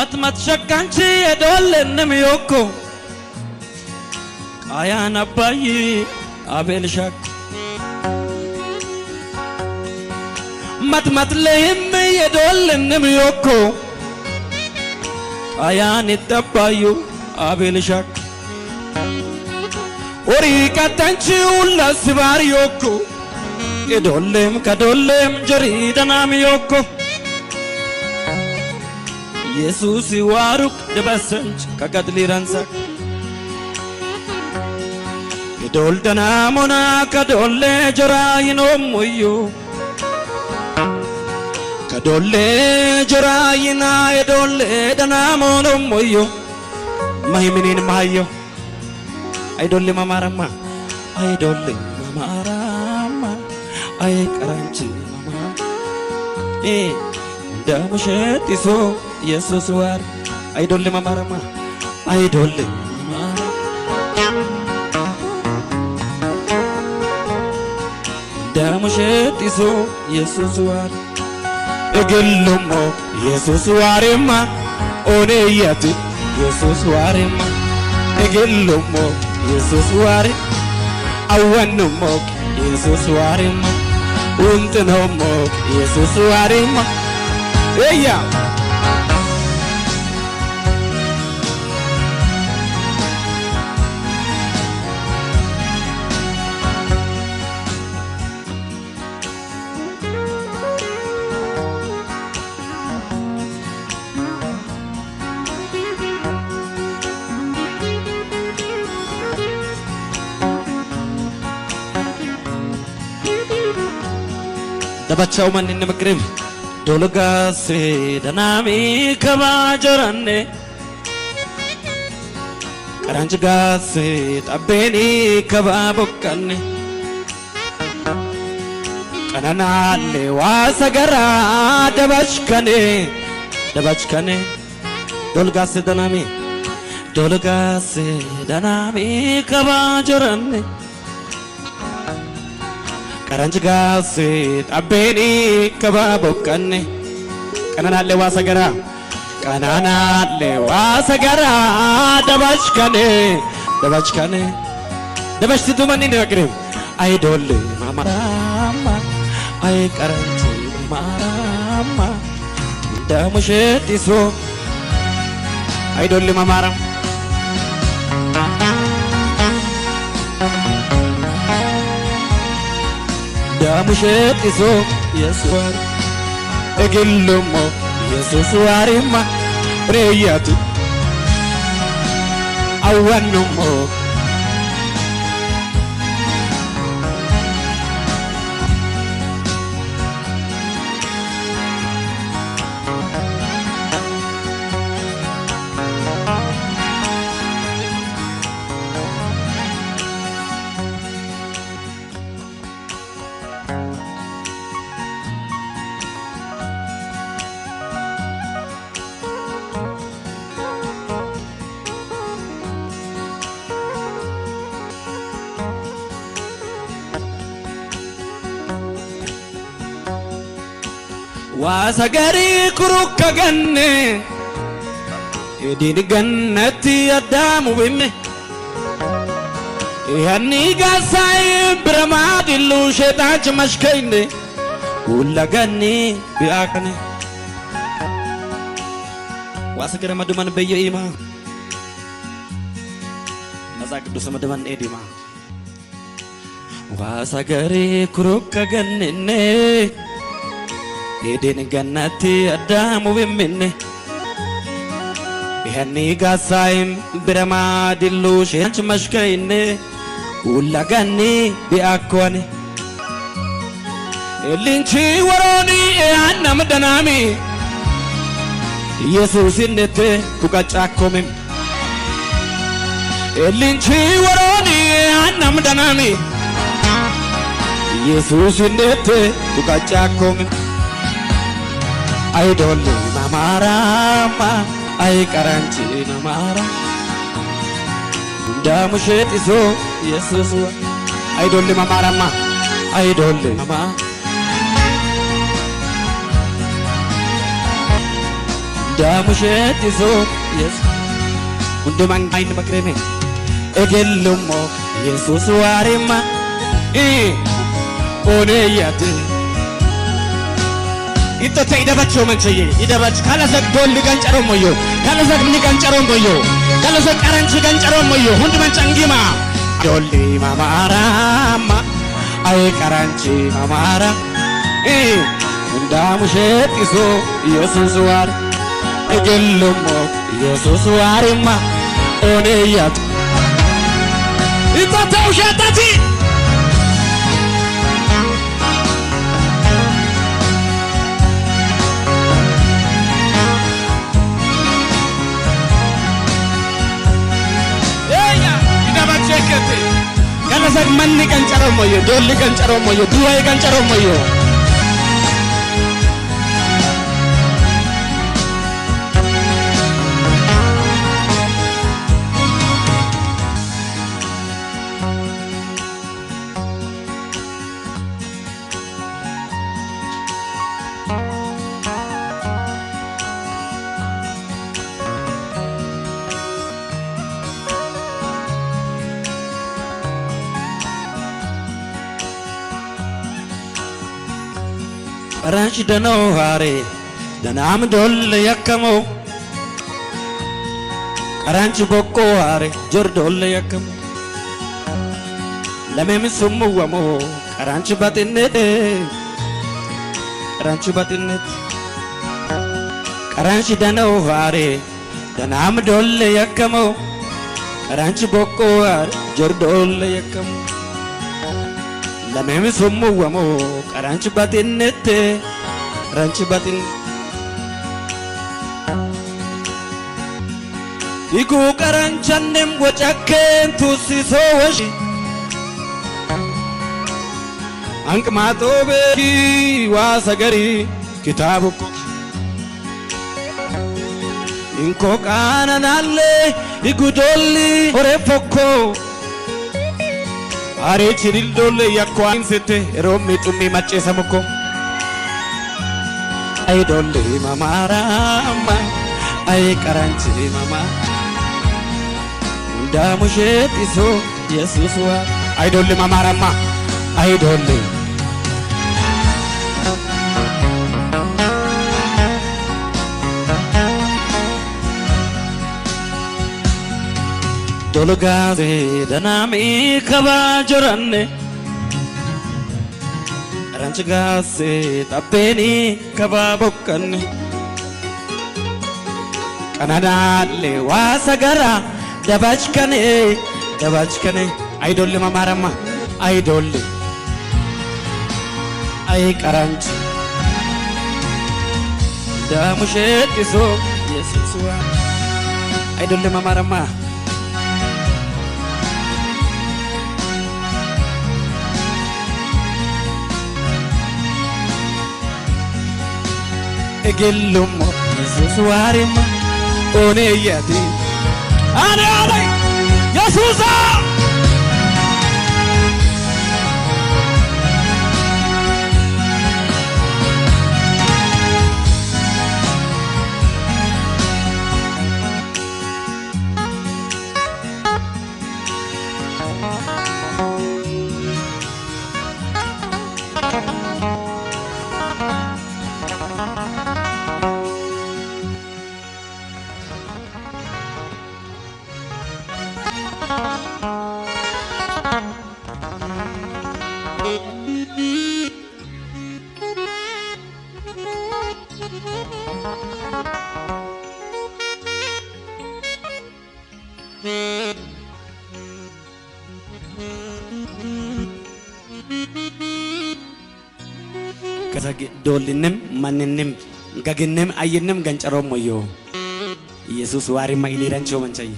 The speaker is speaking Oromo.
mat shakkanchi edollennem yokko Ayan abbayi abel shak mat lehim edollennem yokko Ayan ittabayu abel shak Ori katanchi ulla sibar yokko Edollem kadollem jari danam yokko Jesus waruk debasanch kagadli ransak Edol danamona kadolle jara inomoyo Kadolle jara ina edolle danamona moyo Mahiminin mahayo Aidolle mamarama Aidolle mamarama Ay karanchi mama Damushet iso Jesus war Aidolle mamarama Aidolle mamara Damushet iso Jesus war Egellomo Jesus warema Oneyati Jesus warema Egellomo Jesus ware Awanumo Jesus warema Untenomo Jesus warema Eya Dabachaw man in magrib Doluga se danami kabajarane Karanjga se tabeni kababukane Kananale wasagara dabachkane Doluga se danami kabajarane Karanjga se tabeni kababukane Kananale wasagara dabachkane dabashtu man in magrib Aidolle mamarama ay karanchi mamarama damushet iso Aidolle mamaram Damushet iso Yesuar Egillumo Jesus warima Reyatu Awanumo Wasagari kurukka ganne Edin gannati adamu bimme Yani gasai bramadillu shetach mashkaine Kulla ganni biakane Wasagara maduman beye ima Masak du sama deman edima Wasagari kurukka ganne Edin gannati adamu bimme Yani gasaim bramadillu shetach mashkaine Kulla ganni biakane Linchi waroni anam danami Jesus innete kukachakomim Linchi waroni anam danami Jesus innete kukachakomim Aidolle mamarama ay karanchi namara Damushet iso Jesus Aidolle mamarama Aidolle mama እንዳሙሸት ይዞ ሁንዱማን አይን መክረሜ እገልሞ ኢየሱስ ዋሪማ ኦኔያት ኢቶቴ ይደባቸው መንቸዬ ይደባች ካለሰቅ ዶል ገንጨሮ ሞዮ ካለሰቅ ምን ገንጨሮ ሞዮ ካለሰቅ ቀረንች ገንጨሮ ሞዮ ሁንዱማን ጨንጊማ ዶሊ ማማራማ አይ ቀረንች ማማራ እንዳሙሸት ይዞ ኢየሱስ ዋር እገልሞ ኢየሱስ ዋሪማ ኦኔያት ኢቶቴ ውሸታቲ Kalasak manni kancharo moyo, dolli kancharo moyo, duai kancharo moyo. Ranch dano hare danam dol yakamo ranch bokko hare jor dol yakamo lamem sumu wamo ranch batinnet ranch dano hare danam dol yakamo ranch bokko hare jor dol yakamo lamem sumu wamo ranch batinnet ranch batin iku karanchanem gochaken tusisowashi ank matobe ki wasagari kitabuko inko kananalle igudolli ore fokko are chiril dolle yakwa insete romme tummi macce samuko ay dolle mamarama ay karanchi mama ndamushet iso Jesus wa ay dolle mamarama ay dolle dolgaze danami kabajoranne ranch gase tapeni kababokkanne kanadalle wasagara dabachkane ay dolle mamarama ay dolle ay karanch damushet iso Jesus wa ay dolle mamarama egellumo Jesus warima oneyati ane Yesusa kasagi dolinem maninem gaginem ayinem gancaromoyo Jesus warima ini rancho mancai